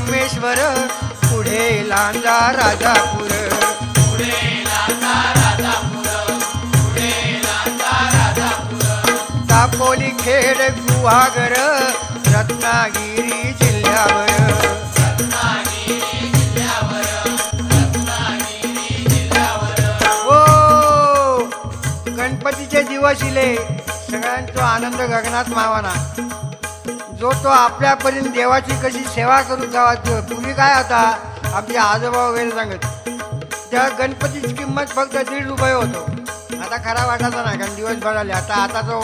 संगमेश्वर, पुढे लांजा राजापूर. दापोली खेड गुहागर, रत्नागिरी जिल्ह्यावर. ओ गणपतीचे दिवस इले, सगळ्यांचा आनंद गगनात मावाना. जो तो आपल्यापर्यंत देवाची कशी सेवा करू जावा. पूर्वी काय होता, आपले आजोबा वगैरे सांगत, त्या गणपतीची किंमत फक्त ₹1.5 होतो. आता खरा वाटायचा नाही, कारण दिवस भराले. आता तो